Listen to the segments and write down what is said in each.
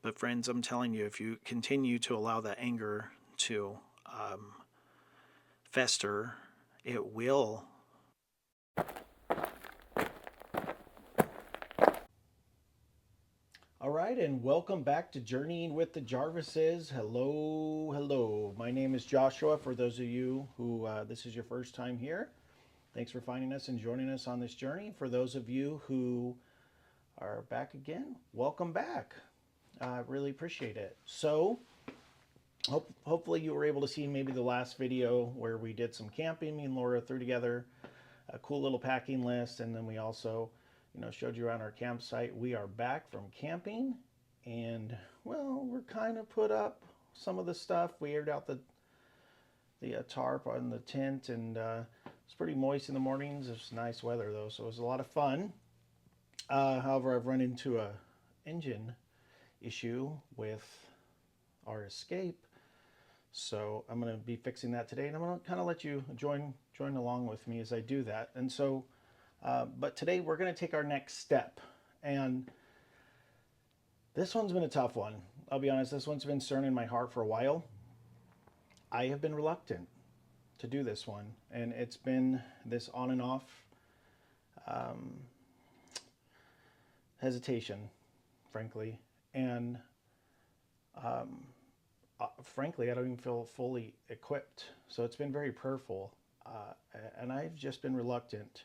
But friends, I'm telling you, if you continue to allow that anger to um, fester, it will. All right, and welcome back to Journeying with the Jarvises. Hello, hello. My name is Joshua. For those of you who this is your first time here, thanks for finding us and joining us on this journey. For those of you who are back again, welcome back. I really appreciate it. So, hopefully, you were able to see maybe the last video where we did some camping. Me and Laura threw together a cool little packing list, and then we also, showed you around our campsite. We are back from camping, and well, we're kind of put up some of the stuff. We aired out the tarp on the tent, and it's pretty moist in the mornings. It's nice weather though, so it was a lot of fun. However, I've run into a engine issue with our Escape, so I'm going to be fixing that today, and I'm going to kind of let you join along with me as I do that. And so, but today we're going to take our next step, and this one's been a tough one. I'll be honest, this one's been stirring in my heart for a while. I have been reluctant to do this one, and it's been this on and off um, hesitation, frankly, and um, frankly, I don't even feel fully equipped. So it's been very prayerful, and I've just been reluctant.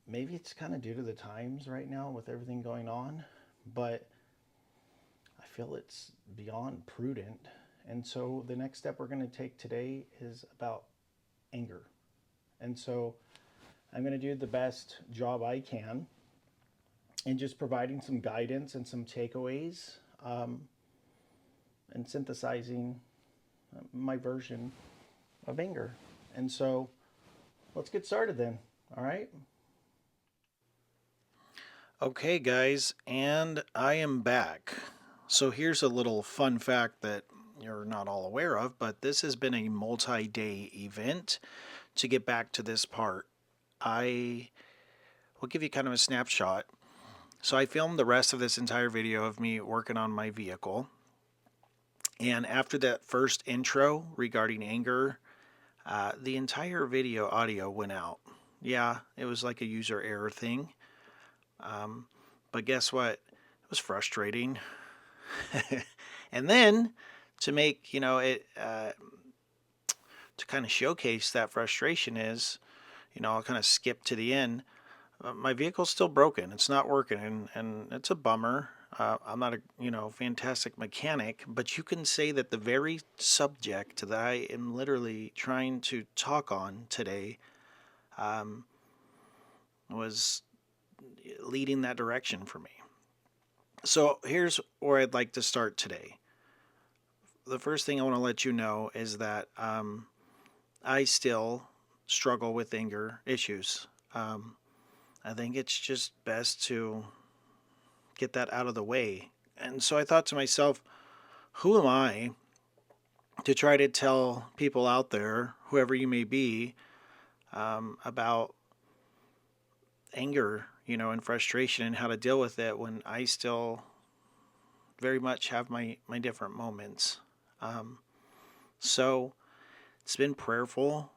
Maybe it's kind of due to the times right now with everything going on, but I feel it's beyond prudent. And so the next step we're going to take today is about anger. And so I'm going to do the best job I can in just providing some guidance and some takeaways, and synthesizing my version of anger. And so let's get started then. All right. Okay, guys, and I am back. So here's a little fun fact that you're not all aware of, but this has been a multi day event to get back to this part. I will give you kind of a snapshot. So I filmed the rest of this entire video of me working on my vehicle. And after that first intro regarding anger, the entire video audio went out. Yeah, it was like a user error thing. But guess what? It was frustrating. And then to make, it, to kind of showcase that frustration is, I'll kind of skip to the end. My vehicle's still broken. It's not working, and it's a bummer. I'm not a fantastic mechanic, but you can say that the very subject that I am literally trying to talk on today um, was leading that direction for me. So here's where I'd like to start today. The first thing I want to let you know is that I still struggle with anger issues. I think it's just best to get that out of the way. And so I thought to myself, who am I to try to tell people out there, whoever you may be, about anger, and frustration and how to deal with it when I still very much have my different moments. Um, so it's been prayerful.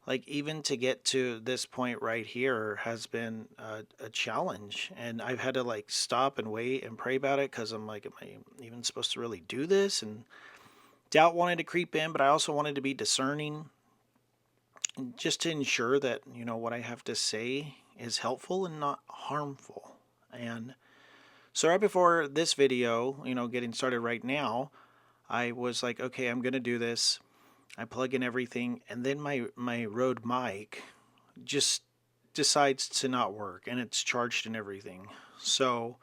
Like, even to get to this point right here has been a challenge, and I've had to like stop and wait and pray about it, because I'm like, am I even supposed to really do this? And doubt wanted to creep in, but I also wanted to be discerning, just to ensure that what I have to say is helpful and not harmful. And so right before this video, getting started right now, I was like, okay, I'm gonna do this. I plug in everything, and then my Rode mic just decides to not work, and it's charged and everything. So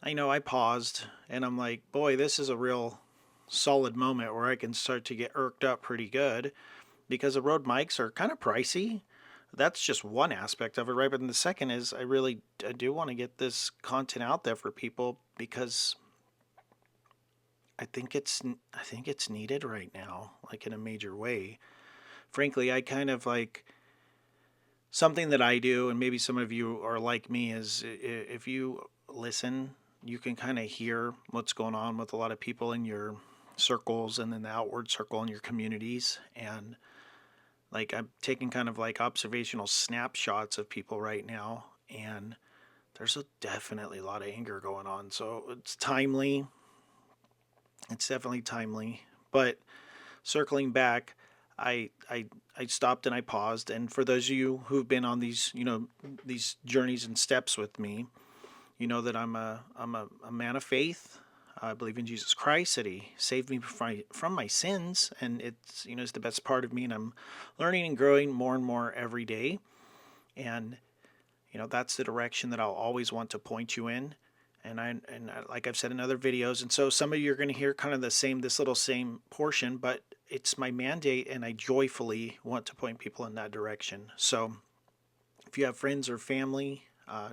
I paused, and I'm like, boy, this is a real solid moment where I can start to get irked up pretty good, because the Rode mics are kind of pricey. That's just one aspect of it, right? But then the second is I do want to get this content out there for people, because I think it's needed right now, like in a major way. Frankly, I kind of like something that I do, and maybe some of you are like me, is if you listen, you can kind of hear what's going on with a lot of people in your circles and then the outward circle in your communities. And like I'm taking kind of like observational snapshots of people right now, and there's definitely a lot of anger going on. So it's timely. It's definitely timely. But circling back, I stopped and I paused. And for those of you who've been on these, these journeys and steps with me, you know that I'm a man of faith. I believe in Jesus Christ, that He saved me from my sins, and it's the best part of me, and I'm learning and growing more and more every day. And that's the direction that I'll always want to point you in. Like I've said in other videos, and so some of you are going to hear kind of this little same portion, but it's my mandate, and I joyfully want to point people in that direction. So if you have friends or family,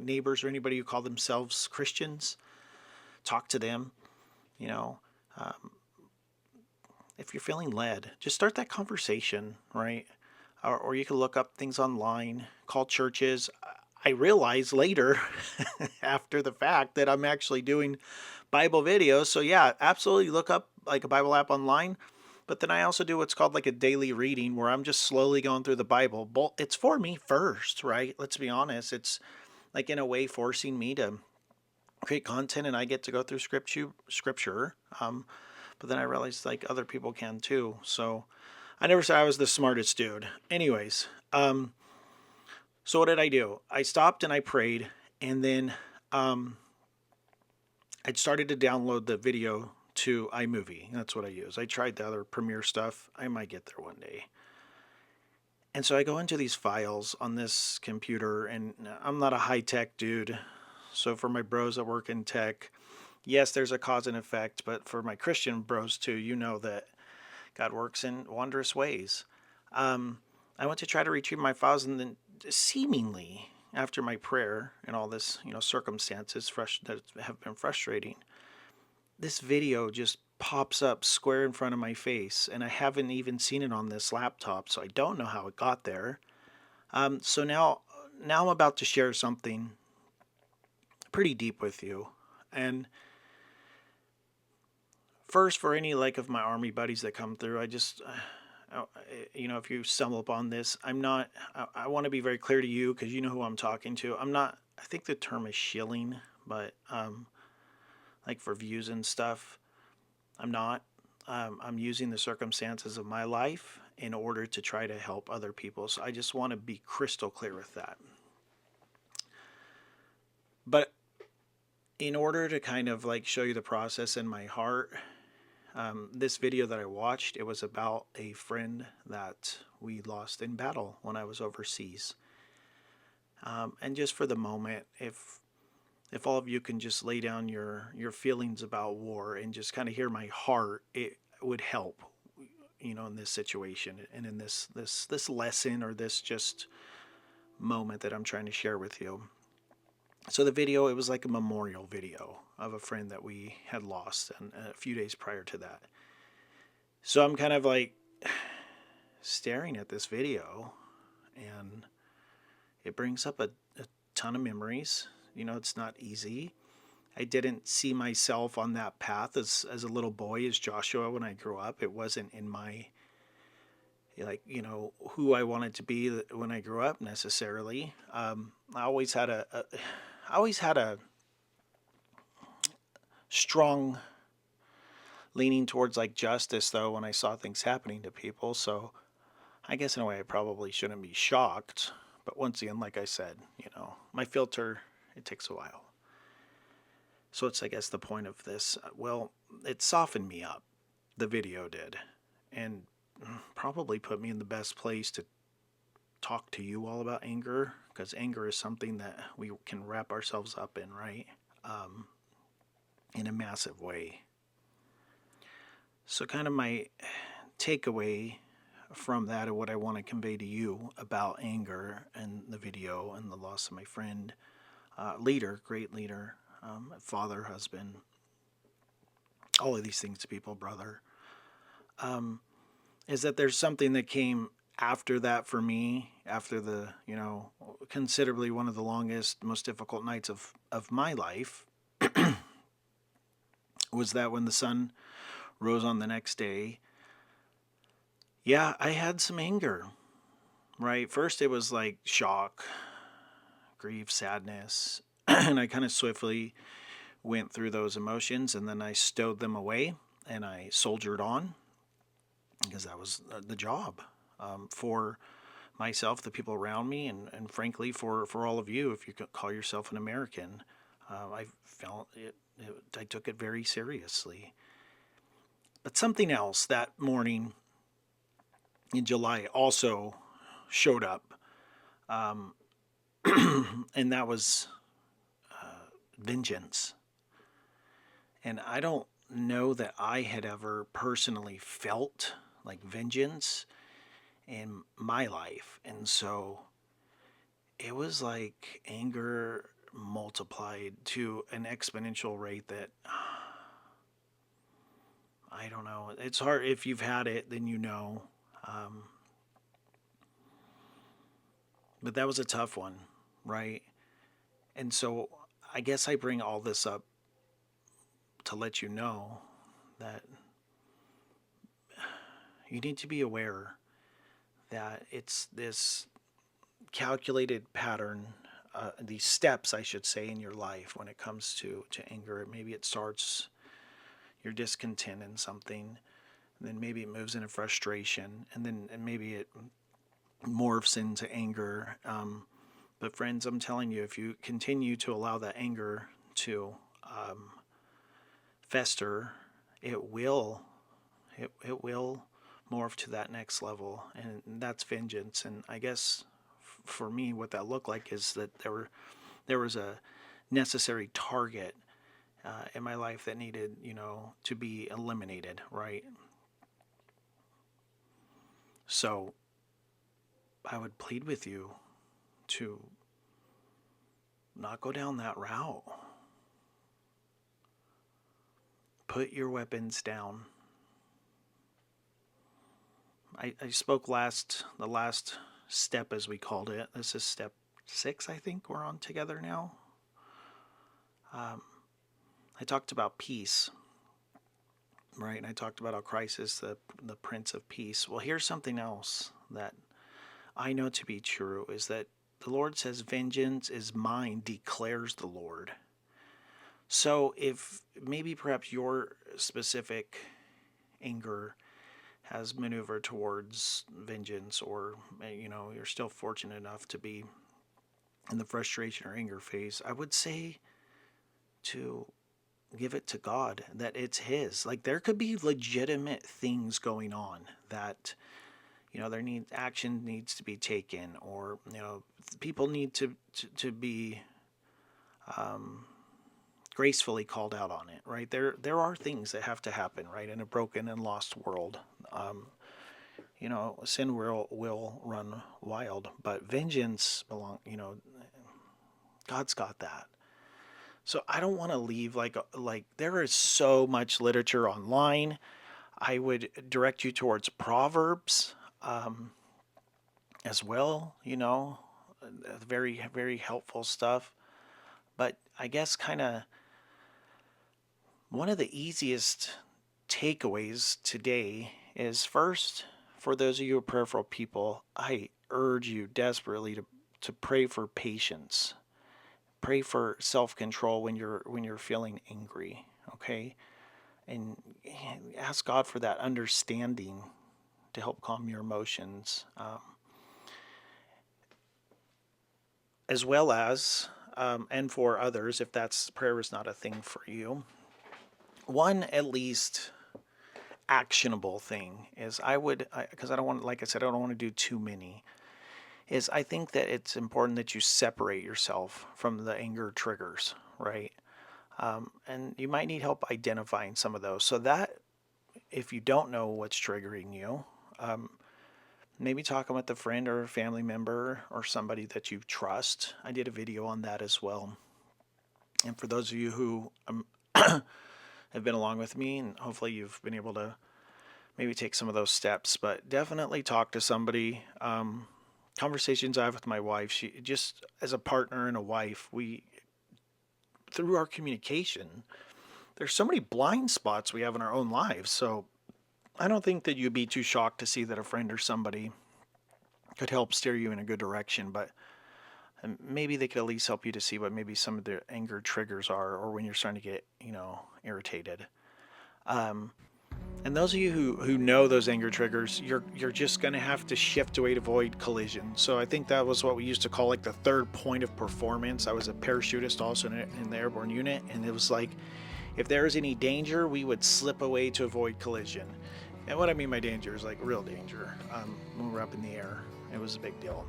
neighbors, or anybody who call themselves Christians, talk to them. You know, um, if you're feeling led, just start that conversation, right? Or you can look up things online, call churches. I realized later, after the fact, that I'm actually doing Bible videos. So yeah, absolutely look up like a Bible app online. But then I also do what's called like a daily reading, where I'm just slowly going through the Bible. It's for me first, right? Let's be honest. It's like in a way forcing me to create content, and I get to go through scripture. But then I realized like other people can too. So I never said I was the smartest dude. Anyways, so what did I do? I stopped and I prayed, and then um, I started to download the video to iMovie. That's what I use. I tried the other Premiere stuff. I might get there one day. And so I go into these files on this computer, and I'm not a high tech dude. So for my bros that work in tech, yes, there's a cause and effect. But for my Christian bros too, you know that God works in wondrous ways. I went to try to retrieve my files, and then seemingly after my prayer and all this, circumstances that have been frustrating, this video just pops up square in front of my face, and I haven't even seen it on this laptop, so I don't know how it got there. So now I'm about to share something pretty deep with you. And first, for any like of my army buddies that come through, I just if you stumble upon this, I'm not. I want to be very clear to you, because you know who I'm talking to. I'm not. I think the term is shilling, but like for views and stuff, I'm not. I'm using the circumstances of my life in order to try to help other people. So I just want to be crystal clear with that. But in order to kind of like show you the process in my heart, this video that I watched, it was about a friend that we lost in battle when I was overseas. And just for the moment, if all of you can just lay down your feelings about war and just kind of hear my heart, it would help, in this situation and in this lesson, or this just moment that I'm trying to share with you. So the video, it was like a memorial video of a friend that we had lost, and a few days prior to that. So I'm kind of like staring at this video, and it brings up a ton of memories. It's not easy. I didn't see myself on that path as a little boy, as Joshua, when I grew up. It wasn't in my, who I wanted to be when I grew up necessarily. I always had a strong leaning towards like justice, though, when I saw things happening to people. So I guess in a way I probably shouldn't be shocked. But once again, like I said, my filter, it takes a while. So it's, I guess, the point of this. Well, it softened me up. The video did. And probably put me in the best place to talk to you all about anger, because anger is something that we can wrap ourselves up in, right? In a massive way. So kind of my takeaway from that, and what I want to convey to you about anger and the video and the loss of my friend, leader, great leader, father, husband, all of these things to people, brother, is that there's something that came after that for me, after the, considerably one of the longest, most difficult nights of my life. was that when the sun rose on the next day, yeah, I had some anger, right? First, it was like shock, grief, sadness, and I kind of swiftly went through those emotions and then I stowed them away and I soldiered on because that was the job for myself, the people around me, and frankly for all of you, if you could call yourself an American. I felt I took it very seriously. But something else that morning in July also showed up, um, and that was vengeance. And I don't know that I had ever personally felt like vengeance in my life. And so it was like anger multiplied to an exponential rate that I don't know. It's hard. If you've had it, then you know. Um, but that was a tough one, right? And so I guess I bring all this up to let you know that you need to be aware that it's this calculated pattern, these steps, I should say, in your life when it comes to anger. Maybe it starts your discontent in something, and then maybe it moves into frustration, and maybe it morphs into anger. But friends, I'm telling you, if you continue to allow that anger to fester, it will it will morph to that next level, and that's vengeance. And I guess for me, what that looked like is that there was a necessary target in my life that needed, to be eliminated, right? So I would plead with you to not go down that route. Put your weapons down. I spoke the last step, as we called it. This is step 6, I think we're on together now. I talked about peace, right? And I talked about how Christ is the Prince of Peace. Well, here's something else that I know to be true is that the Lord says, vengeance is mine, declares the Lord. So if maybe perhaps your specific anger has maneuvered towards vengeance, or you're still fortunate enough to be in the frustration or anger phase, I would say to give it to God, that it's his. Like, there could be legitimate things going on that action needs to be taken, or people need to be gracefully called out on it, right? There are things that have to happen, right, in a broken and lost world. Sin will run wild, but vengeance God's got that. So I don't want to leave like there is so much literature online. I would direct you towards Proverbs as well. Very very helpful stuff. But I guess kind of one of the easiest takeaways today is, first, for those of you who are prayerful people, I urge you desperately to pray for patience. Pray for self-control when you're feeling angry, okay? And ask God for that understanding to help calm your emotions, as well as and for others, if that's prayer is not a thing for you. One at least actionable thing is because I don't want, like I said, I don't want to do too many. Is I think that it's important that you separate yourself from the anger triggers, right? And you might need help identifying some of those. So that if you don't know what's triggering you, maybe talking with a friend or a family member or somebody that you trust. I did a video on that as well. And for those of you who have been along with me, and hopefully you've been able to maybe take some of those steps, but definitely talk to somebody. Conversations I have with my wife, she just as a partner and a wife, we through our communication, there's so many blind spots we have in our own lives. So I don't think that you'd be too shocked to see that a friend or somebody could help steer you in a good direction, but maybe they could at least help you to see what maybe some of the anger triggers are, or when you're starting to get, irritated. Um, and those of you who know those anger triggers, you're just going to have to shift away to avoid collision. So I think that was what we used to call like the third point of performance. I was a parachutist also in the airborne unit, and it was like if there was any danger, we would slip away to avoid collision. And what I mean by danger is like real danger. When we're up in the air, it was a big deal.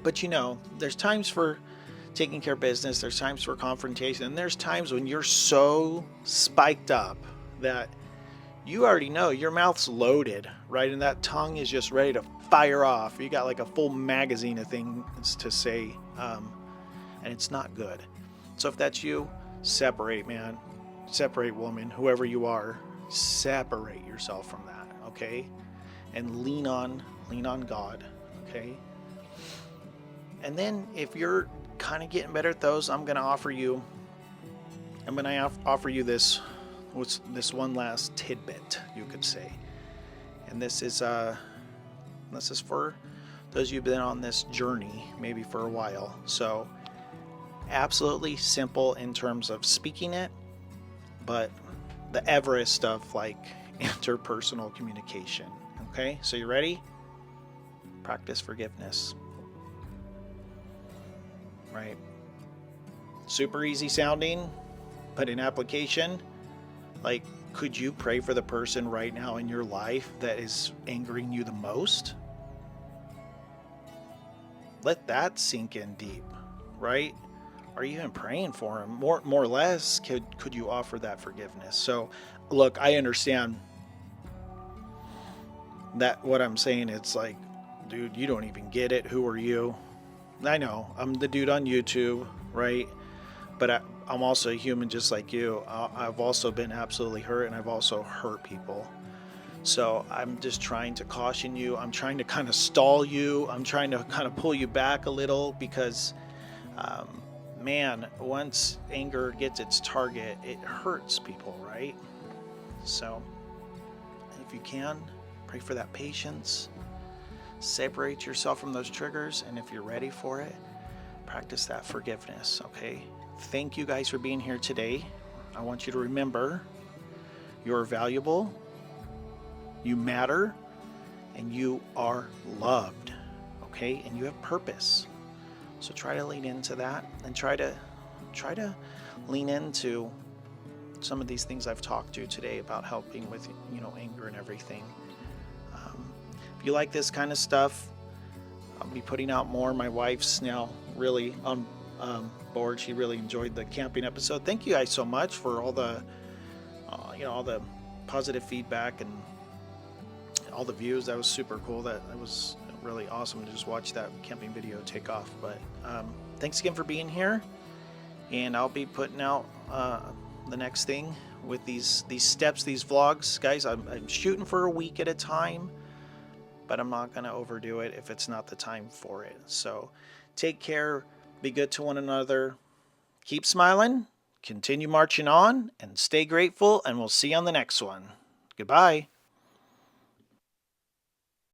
But there's times for taking care of business, there's times for confrontation, and there's times when you're so spiked up that you already know your mouth's loaded, right? And that tongue is just ready to fire off. You got like a full magazine of things to say, and it's not good. So if that's you, separate, man. Separate, woman, whoever you are. Separate yourself from that, okay? And lean on God, okay? And then if you're kind of getting better at those, I'm going to offer you this one last tidbit, you could say. And this is for those of you who've been on this journey maybe for a while. So absolutely simple in terms of speaking it, but the Everest of like interpersonal communication. Okay, so you ready? Practice forgiveness. Right? Super easy sounding, but in application, like, could you pray for the person right now in your life that is angering you the most? Let that sink in deep, right? Are you even praying for him? More or less, could you offer that forgiveness? So, look, I understand that what I'm saying. It's like, dude, you don't even get it. Who are you? I know I'm the dude on YouTube, right? But I'm also a human just like you. I've also been absolutely hurt, and I've also hurt people. So I'm just trying to caution you. I'm trying to kind of stall you. I'm trying to kind of pull you back a little because, man, once anger gets its target, it hurts people, right? So if you can, pray for that patience. Separate yourself from those triggers, and if you're ready for it, practice that forgiveness, okay? Thank you guys for being here today. I want you to remember you're valuable, you matter, and you are loved, okay? And you have purpose. So try to lean into that, and try to lean into some of these things I've talked to today about helping with, anger and everything. If you like this kind of stuff, I'll be putting out more. My wife's now really on board. She really enjoyed the camping episode. Thank you guys so much for all the, all the positive feedback and all the views. That was super cool. That was really awesome to just watch that camping video take off. But thanks again for being here, and I'll be putting out the next thing with these steps, these vlogs, guys. I'm shooting for a week at a time, but I'm not going to overdo it if it's not the time for it. So take care, be good to one another, keep smiling, continue marching on, and stay grateful, and we'll see you on the next one. Goodbye.